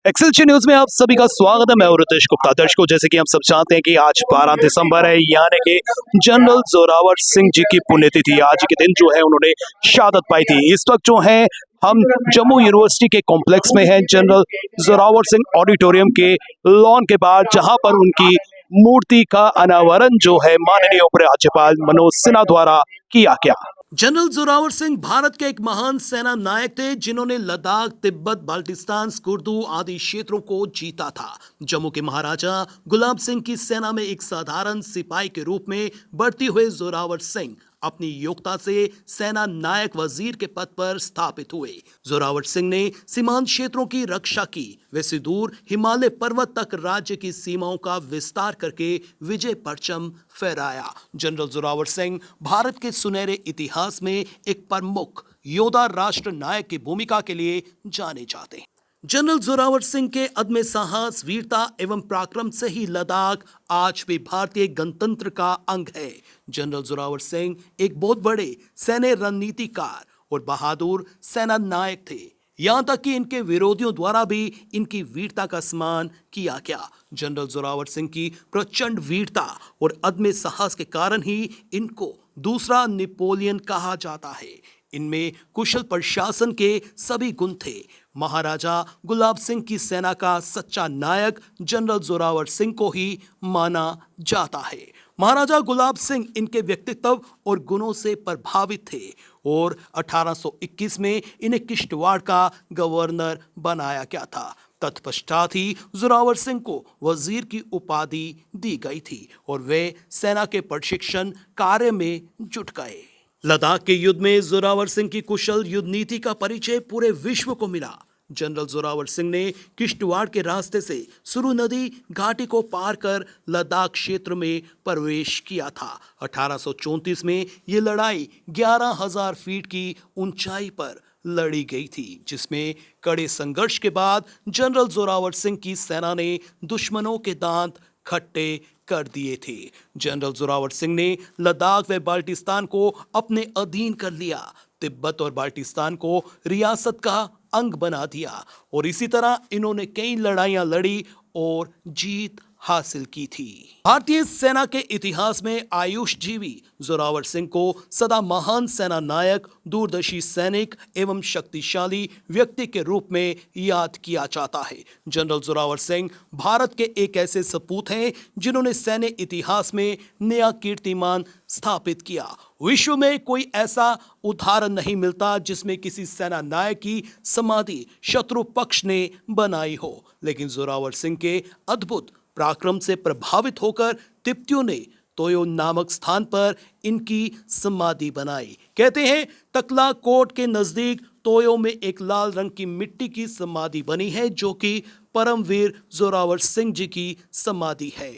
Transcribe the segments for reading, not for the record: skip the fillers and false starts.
एक्सएलसी news में आप सभी का स्वागत है। मैं रितेश गुप्ता। दर्शकों, जैसे कि हम सब जानते हैं कि आज 12 दिसंबर है, यानी कि जनरल जोरावर सिंह जी की पुण्यतिथि। आज के दिन जो है उन्होंने शहादत पाई थी। इस वक्त जो है हम जम्मू यूनिवर्सिटी के कॉम्प्लेक्स में हैं, जनरल जोरावर सिंह ऑडिटोरियम के लॉन के बाद, जहां पर उनकी मूर्ति का अनावरण जो है माननीय उपराज्यपाल मनोज सिन्हा द्वारा किया गया। जनरल जोरावर सिंह भारत के एक महान सेना नायक थे, जिन्होंने लद्दाख, तिब्बत, बाल्टिस्तान, स्कुर्दू आदि क्षेत्रों को जीता था। जम्मू के महाराजा गुलाब सिंह की सेना में एक साधारण सिपाही के रूप में बढ़ते हुए जोरावर सिंह अपनी योग्यता से सेना नायक वजीर के पद पर स्थापित हुए। जोरावर सिंह ने सीमांत क्षेत्रों की रक्षा की। वे सुदूर हिमालय पर्वत तक राज्य की सीमाओं का विस्तार करके विजय परचम फहराया। जनरल जोरावर सिंह भारत के सुनहरे इतिहास में एक प्रमुख योद्धा, राष्ट्र नायक की भूमिका के लिए जाने जाते हैं। जनरल जोरावर सिंह के अदम्य साहस, वीरता एवं पराक्रम से ही लद्दाख आज भी भारतीय गणतंत्र का अंग है। जनरल जोरावर सिंह एक बहुत बड़े सैन्य रणनीतिकार और बहादुर सेना नायक थे। यहां तक कि इनके विरोधियों द्वारा भी इनकी वीरता का सम्मान किया गया। जनरल जोरावर सिंह की प्रचंड वीरता और अदम्य साहस के कारण ही इनको दूसरा नेपोलियन कहा जाता है। इनमें कुशल प्रशासन के सभी गुण थे। महाराजा गुलाब सिंह की सेना का सच्चा नायक जनरल जोरावर सिंह को ही माना जाता है। महाराजा गुलाब सिंह इनके व्यक्तित्व और गुणों से प्रभावित थे और 1821 में इन्हें किश्तवाड़ का गवर्नर बनाया गया था। तत्पश्चात ही जोरावर सिंह को वजीर की उपाधि दी गई थी और वे सेना के प्रशिक्षण कार्य में जुट गए। लद्दाख के युद्ध में जोरावर सिंह की कुशल युद्ध नीति का परिचय पूरे विश्व को मिला। जनरल जोरावर सिंह ने किश्तवाड़ के रास्ते से सुरु नदी घाटी को पार कर लद्दाख क्षेत्र में प्रवेश किया था। 1834 में ये लड़ाई 11,000 फीट की ऊंचाई पर लड़ी गई थी, जिसमें कड़े संघर्ष के बाद जनरल जोरावर सिंह की सेना ने दुश्मनों के दांत खट्टे कर दिए थे। जनरल जोरावर सिंह ने लद्दाख व बाल्टिस्तान को अपने अधीन कर लिया, तिब्बत और बाल्टिस्तान को रियासत का अंग बना दिया और इसी तरह इन्होंने कई लड़ाइयां लड़ी और जीत हासिल की थी। भारतीय सेना के इतिहास में आयुषजीवी जोरावर सिंह को सदा महान सेना नायक, दूरदर्शी सैनिक एवं शक्तिशाली व्यक्ति के रूप में याद किया जाता है। जनरल जोरावर सिंह भारत के एक ऐसे सपूत हैं जिन्होंने सैन्य इतिहास में नया कीर्तिमान स्थापित किया। विश्व में कोई ऐसा उदाहरण नहीं मिलता जिसमें किसी सेना नायक की समाधि शत्रु पक्ष ने बनाई हो, लेकिन जोरावर सिंह के अद्भुत पराक्रम से प्रभावित होकर तिब्बतियों ने तोयो नामक स्थान पर इनकी समाधि बनाई। कहते हैं तकला कोट के नजदीक तोयो में एक लाल रंग की मिट्टी की समाधि बनी है, जो कि परमवीर जोरावर सिंह जी की समाधि है।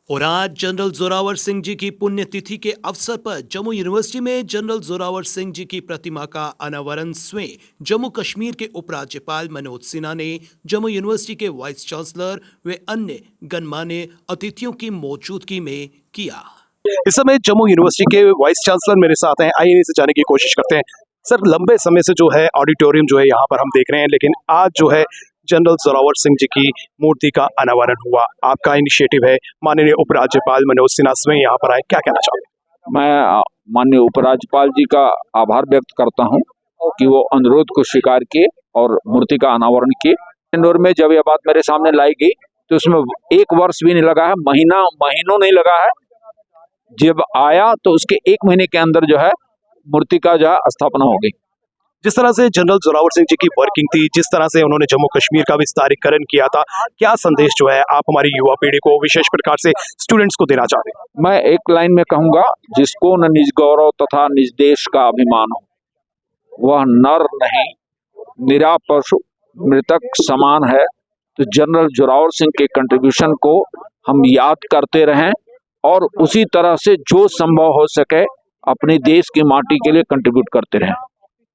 और आज जनरल जोरावर सिंह जी की पुण्यतिथि के अवसर पर जम्मू यूनिवर्सिटी में जनरल जोरावर सिंह जी की प्रतिमा का अनावरण स्वयं जम्मू कश्मीर के उपराज्यपाल मनोज सिन्हा ने जम्मू यूनिवर्सिटी के वाइस चांसलर व अन्य गणमान्य अतिथियों की मौजूदगी में किया। इस समय जम्मू यूनिवर्सिटी के वाइस चांसलर मेरे साथ हैं। आइए इनसे जानने की कोशिश करते हैं। सर, लंबे समय से जो है ऑडिटोरियम जो है यहाँ पर हम देख रहे हैं, लेकिन आज जो है जनरल जोरावर सिंह जी की मूर्ति का अनावरण हुआ। आपका इनिशिएटिव है, माननीय उपराज्यपाल मनोज सिन्हा स्वयं यहाँ पर आए, क्या कहना चाहोगे? मैं माननीय उपराज्यपाल जी का आभार व्यक्त करता हूँ कि वो अनुरोध को स्वीकार किए और मूर्ति का अनावरण किए। इंदौर में जब यह बात मेरे सामने लाई गई तो उसमें 1 वर्ष भी नहीं लगा है, महीनों नहीं लगा है। जब आया तो उसके 1 महीने के अंदर जो है मूर्ति का जो है स्थापना हो गई। जिस तरह से जनरल जोरावर सिंह जी की वर्किंग थी, जिस तरह से उन्होंने जम्मू कश्मीर का विस्तारीकरण किया था, क्या संदेश जो है आप हमारी युवा पीढ़ी को, विशेष प्रकार से स्टूडेंट्स को देना चाहते हैं? मैं एक लाइन में कहूंगा, जिसको न निज गौरव तथा निज देश का अभिमान हो, वह नर नहीं निरा पशु मृतक समान है। तो जनरल जोरावर सिंह के कंट्रीब्यूशन को हम याद करते रहें और उसी तरह से जो संभव हो सके अपने देश की माटी के लिए कंट्रीब्यूट करते रहें।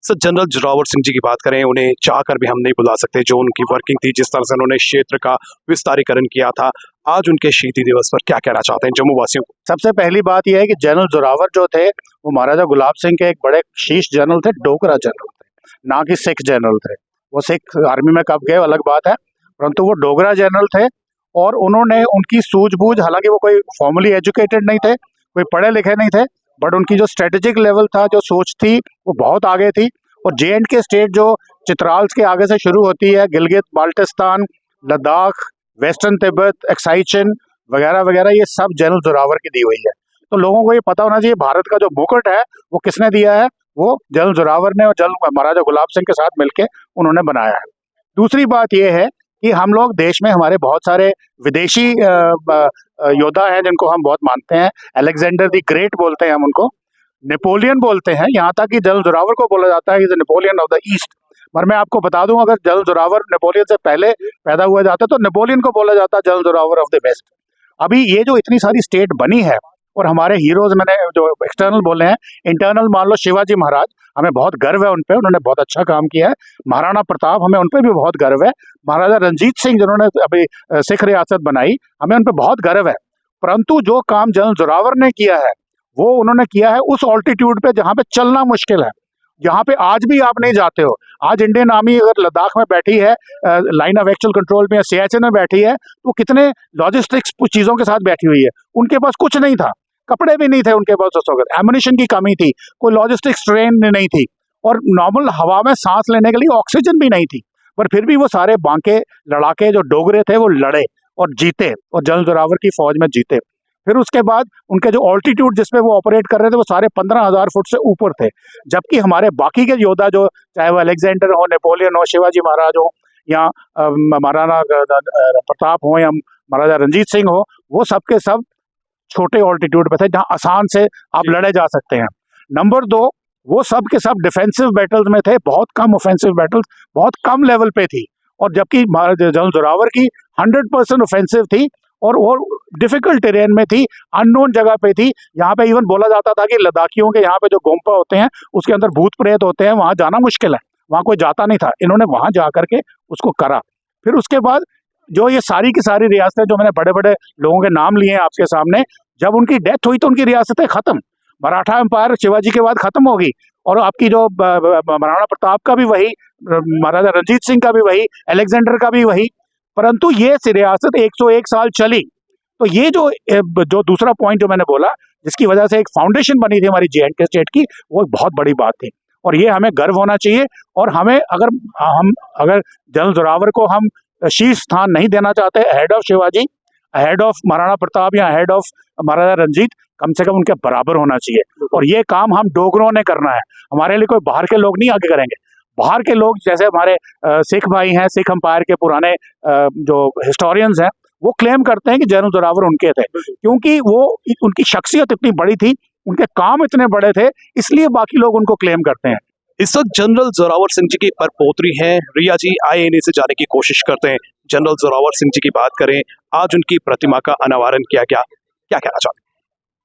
सर, जनरल जोरावर सिंह जी की बात करें, उन्हें चाहकर भी हम नहीं बुला सकते। जो उनकी वर्किंग थी, जिस तरह से उन्होंने क्षेत्र का विस्तारीकरण किया था, आज उनके शहीदी दिवस पर क्या कहना चाहते हैं जम्मू वासियों को? सबसे पहली बात यह है कि जनरल जोरावर जो थे वो महाराजा गुलाब सिंह के एक बड़े शीर्ष जनरल थे, डोगरा जनरल थे, ना कि सिख जनरल थे। वो सिख आर्मी में कब गए अलग बात है, परंतु वो डोगरा जनरल थे और उन्होंने उनकी सूझबूझ, हालांकि वो कोई फॉर्मली एजुकेटेड नहीं थे, कोई पढ़े लिखे नहीं थे, बट उनकी जो स्ट्रेटेजिक लेवल था, जो सोच थी, वो बहुत आगे थी। और J&K स्टेट जो चित्राल्स के आगे से शुरू होती है, गिलगित बाल्टिस्तान, लद्दाख, वेस्टर्न तिब्बत, एक्साई चिन वगैरह वगैरह, ये सब जनरल जोरावर की दी हुई है। तो लोगों को ये पता होना चाहिए भारत का जो मुकुट है वो किसने दिया है, वो जनरल जोरावर ने और जनरल महाराजा गुलाब सिंह के साथ मिलके उन्होंने बनाया है। दूसरी बात ये है कि हम लोग देश में हमारे बहुत सारे विदेशी योद्धा हैं जिनको हम बहुत मानते हैं। अलेक्जेंडर द ग्रेट बोलते हैं हम उनको, नेपोलियन बोलते हैं, यहाँ तक कि जनरल जोरावर को बोला जाता है कि नेपोलियन ऑफ द ईस्ट। पर मैं आपको बता दूं, अगर जनरल जोरावर नेपोलियन से पहले पैदा हुआ जाता तो नेपोलियन को बोला जाता general Zorawar of the west. अभी ये जो इतनी सारी स्टेट बनी है और हमारे हीरोज, मैंने जो एक्सटर्नल बोले हैं, इंटरनल मान लो शिवाजी महाराज, हमें बहुत गर्व है उन पे, उन्होंने बहुत अच्छा काम किया है। महाराणा प्रताप, हमें उन पे भी बहुत गर्व है। महाराजा रंजीत सिंह जिन्होंने अभी सिख रियासत बनाई, हमें उन पे बहुत गर्व है। परंतु जो काम जनरल जोरावर ने किया है वो उन्होंने किया है उस ऑल्टीट्यूड पे जहाँ पे चलना मुश्किल है, जहाँ पे आज भी आप नहीं जाते हो। आज इंडियन आर्मी अगर लद्दाख में बैठी है, लाइन ऑफ एक्चुअल कंट्रोल में, सियाचिन में बैठी है, तो कितने लॉजिस्टिक्स चीजों के साथ बैठी हुई है। उनके पास कुछ नहीं था, कपड़े भी नहीं थे उनके पास उस वक्त, एमुनिशन की कमी थी, कोई लॉजिस्टिक्स ट्रेन नहीं थी, और नॉर्मल हवा में सांस लेने के लिए ऑक्सीजन भी नहीं थी। पर फिर भी वो सारे बांके लड़ाके जो डोगरे थे वो लड़े और जीते, और जनरल जोरावर की फौज में जीते। फिर उसके बाद उनके जो ऑल्टीट्यूड जिसपे वो ऑपरेट कर रहे थे वो सारे 15,000 फुट से ऊपर थे, जबकि हमारे बाकी के योद्धा, जो चाहे वो अलेक्जेंडर हो, नेपोलियन हो, शिवाजी महाराज हो, या महाराणा प्रताप हो, या महाराजा रंजीत सिंह हो, वो सब के सब छोटे ऑल्टीट्यूड पे थे जहां आसान से आप लड़े जा सकते हैं। नंबर 2, वो सब के सब डिफेंसिव बैटल्स में थे, बहुत कम ऑफेंसिव बैटल्स बहुत कम लेवल पे थी। और जबकि जनरल जोरावर की 100% ऑफेंसिव थी और वो डिफिकल्ट टेरेन में थी, अननोन जगह पे थी। यहाँ पे इवन बोला जाता था कि लद्दाखियों के यहाँ पे जो गोम्पा होते हैं उसके अंदर भूत प्रेत होते हैं, वहां जाना मुश्किल है, वहां कोई जाता नहीं था। इन्होंने वहां जा करके उसको करा। फिर उसके बाद जो ये सारी की सारी रियासतें, जो मैंने बड़े बड़े लोगों के नाम लिए हैं आपके सामने, जब उनकी डेथ हुई तो उनकी रियासतें खत्म। मराठा एम्पायर शिवाजी के बाद खत्म होगी, और आपकी जो महाराणा प्रताप का भी वही, महाराजा रंजीत सिंह का भी वही, अलेक्जेंडर का भी वही। परंतु ये रियासत 101 साल चली। तो ये जो दूसरा पॉइंट जो मैंने बोला, जिसकी वजह से एक फाउंडेशन बनी थी हमारी J&K स्टेट की, वो एक बहुत बड़ी बात थी, और ये हमें गर्व होना चाहिए। और हमें अगर जनरल जोरावर को हम शीर्ष स्थान नहीं देना चाहते ahead of Shivaji, ahead of Maharana Pratap या अहेड ऑफ महाराजा रंजीत, कम से कम उनके बराबर होना चाहिए। और ये काम हम डोगरों ने करना है, हमारे लिए कोई बाहर के लोग नहीं आगे करेंगे। बाहर के लोग, जैसे हमारे सिख भाई हैं, सिख एम्पायर के पुराने जो हिस्टोरियंस हैं, वो क्लेम करते हैं कि जनरल जोरावर उनके थे, क्योंकि वो उनकी शख्सियत इतनी बड़ी थी, उनके काम इतने बड़े थे, इसलिए बाकी लोग उनको क्लेम करते हैं। इस वक्त जनरल जोरावर सिंह जी की परपोत्री हैं रिया जी, आए इन्हीं से जाने की कोशिश करते हैं। जनरल जोरावर सिंह जी की बात करें, आज उनकी प्रतिमा का अनावरण किया गया, क्या कहना चाहते हैं?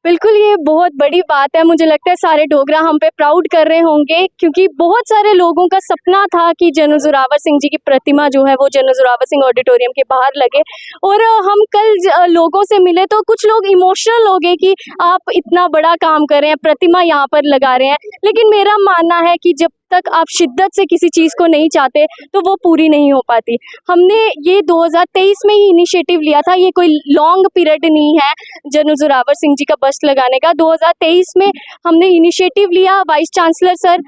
बिल्कुल, ये बहुत बड़ी बात है। मुझे लगता है सारे डोगरा हम पे प्राउड कर रहे होंगे, क्योंकि बहुत सारे लोगों का सपना था कि जनरल जोरावर सिंह जी की प्रतिमा जो है वो जनरल जोरावर सिंह ऑडिटोरियम के बाहर लगे। और हम कल लोगों से मिले तो कुछ लोग इमोशनल हो गए कि आप इतना बड़ा काम कर रहे हैं, प्रतिमा यहाँ पर लगा रहे हैं। लेकिन मेरा मानना है कि जब तक आप शिद्दत से किसी चीज़ को नहीं चाहते तो वो पूरी नहीं हो पाती। हमने ये 2023 में ही इनिशिएटिव लिया था, ये कोई लॉन्ग पीरियड नहीं है जनरल जोरावर सिंह जी का बस्ट लगाने का। 2023 में हमने इनिशिएटिव लिया, वाइस चांसलर सर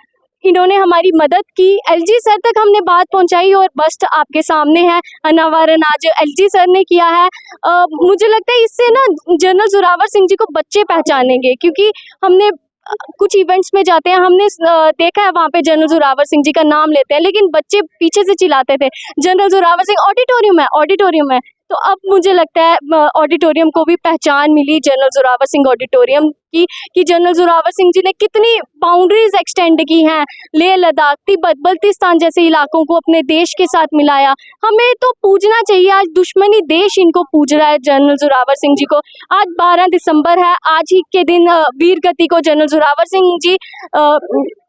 इन्होंने हमारी मदद की, LG सर तक हमने बात पहुंचाई, और बस्ट आपके सामने है, अनावरण आज LG सर ने किया है। मुझे लगता है इससे ना जनरल जोरावर सिंह जी को बच्चे पहचानेंगे, क्योंकि हमने कुछ इवेंट्स में जाते हैं, हमने देखा है वहाँ पे जनरल जोरावर सिंह जी का नाम लेते हैं, लेकिन बच्चे पीछे से चिल्लाते थे जनरल जोरावर सिंह ऑडिटोरियम है, ऑडिटोरियम है। तो अब मुझे लगता है ऑडिटोरियम को भी पहचान मिली जनरल जोरावर सिंह ऑडिटोरियम की, कि जनरल जोरावर सिंह जी ने कितनी बाउंड्रीज एक्सटेंड की हैं, लेह लद्दाख, तिब्बत, बल्तिस्तान जैसे इलाकों को अपने देश के साथ मिलाया। हमें तो पूजना चाहिए, आज दुश्मनी देश इनको पूज रहा है जनरल जोरावर सिंह जी को। आज 12 दिसंबर है, आज ही के दिन वीर गति को जनरल जोरावर सिंह जी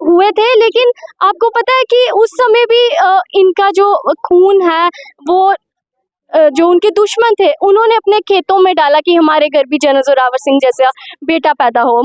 हुए थे, लेकिन आपको पता है कि उस समय भी इनका जो खून है वो जो उनके दुश्मन थे उन्होंने अपने खेतों में डाला कि हमारे घर भी जनरल जोरावर सिंह जैसा बेटा पैदा हो।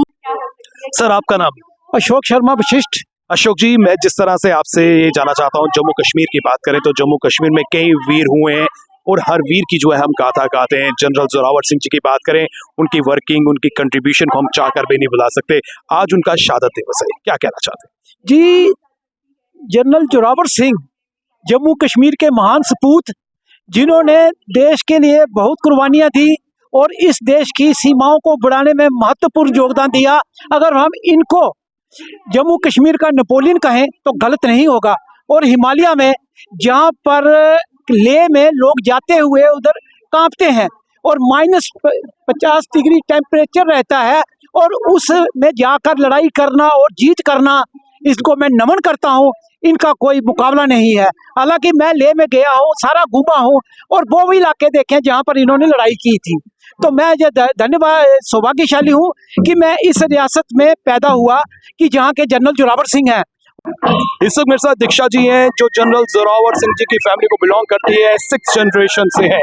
सर, आपका नाम? अशोक शर्मा वशिष्ठ। अशोक जी, मैं जिस तरह से आपसे ये जानना चाहता हूँ, जम्मू कश्मीर की बात करें तो जम्मू कश्मीर में कई वीर हुए हैं और हर वीर की जो है हम गाथा गाते हैं। जनरल जोरावर सिंह जी की बात करें, उनकी वर्किंग, उनकी कंट्रीब्यूशन को हम चाहकर भी नहीं भुला सकते। आज उनका शहादत दिवस है, क्या कहना चाहते हैं? जी, जनरल जोरावर सिंह जम्मू कश्मीर के महान सपूत, जिन्होंने देश के लिए बहुत कुर्बानियां दी और इस देश की सीमाओं को बढ़ाने में महत्वपूर्ण योगदान दिया। अगर हम इनको जम्मू कश्मीर का नेपोलियन कहें तो गलत नहीं होगा। और हिमालय में जहाँ पर लेह में लोग जाते हुए उधर कांपते हैं और -50 डिग्री टेम्परेचर रहता है, और उसमें जाकर लड़ाई करना और जीत करना, इसको मैं नमन करता हूँ। इनका कोई मुकाबला नहीं है। हालांकि मैं लेह में गया हूँ, सारा घूमा हूँ और वो भी इलाके देखे जहाँ पर इन्होंने लड़ाई की थी। तो मैं ये धन्यवाद सौभाग्यशाली हूँ कि मैं इस रियासत में पैदा हुआ कि जहाँ के जनरल जोरावर सिंह हैं। इस वक्त मेरे साथ दीक्षा जी हैं, जो जनरल जोरावर सिंह जी की फैमिली को बिलोंग करती है, 6 जनरेशन से है।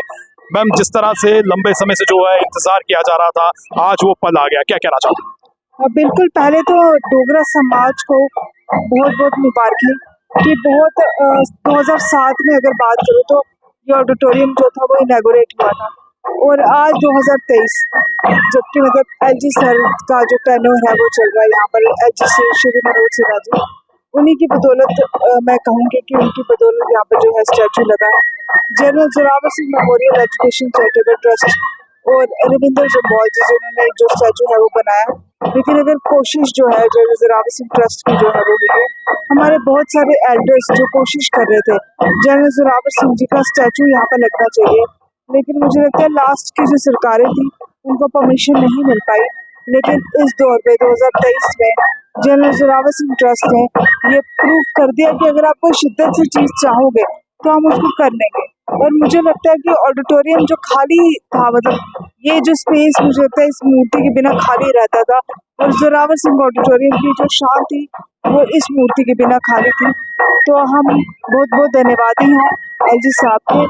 मैम, जिस तरह से लंबे समय से जो है इंतजार किया जा रहा था, आज वो पल आ गया, क्या कहना चाहते हैं? बिल्कुल, पहले तो डोगरा समाज को बहुत बहुत मुबारकें कि बहुत 2007 में अगर बात करूँ तो ये ऑडिटोरियम जो था वो इनॉग्रेट हुआ था, और आज 2023 जबकि मतलब एलजी सर का जो टेन्योर है वो चल रहा है यहाँ पर, एलजी श्री मनोज सिन्हा जी, उन्हीं की बदौलत मैं कहूँगी कि उनकी बदौलत यहाँ पर जो है स्टैचू लगा है। General Zorawar Singh memorial education charitable trust और रविंद्र जम्वाल जी जिन्होंने जो स्टैचू है वो बनाया। लेकिन अगर कोशिश जो है जनरल जोरावर सिंह ट्रस्ट की जो है वो हुई है, हमारे बहुत सारे एल्डर्स जो कोशिश कर रहे थे जनरल जोरावर सिंह जी का स्टैचू यहाँ पर लगना चाहिए, लेकिन मुझे लगता है लास्ट की जो सरकारें थी उनको परमिशन नहीं मिल पाई। लेकिन इस दौर पे 2023 में जनरल जोरावर सिंह ट्रस्ट ने ये प्रूव कर दिया कि अगर आप कोई शिद्दत से चीज़ चाहोगे तो हम उसको कर लेंगे। और मुझे लगता है कि ऑडिटोरियम जो खाली था, मतलब ये जो स्पेस मुझे लगता है इस मूर्ति के बिना खाली रहता था, और जोरावर सिंह ऑडिटोरियम की जो शान थी वो इस मूर्ति के बिना खाली थी। तो हम बहुत बहुत धन्यवादी हैं एलजी साहब के।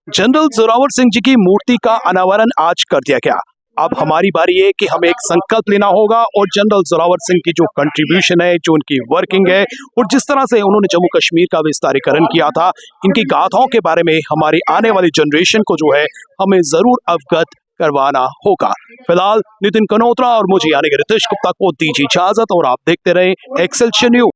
जनरल जोरावर सिंह जी की मूर्ति का अनावरण आज कर दिया गया। अब हमारी बारी है कि हमें एक संकल्प लेना होगा और जनरल जोरावर सिंह की जो कंट्रीब्यूशन है, जो उनकी वर्किंग है और जिस तरह से उन्होंने जम्मू कश्मीर का विस्तारीकरण किया था, इनकी गाथाओं के बारे में हमारी आने वाली जनरेशन को जो है हमें जरूर अवगत करवाना होगा। फिलहाल नितिन कनोत्रा और मुझे यानी कि रितेश गुप्ता को दीजिए इजाजत और आप देखते रहे एक्सेलशन न्यूज।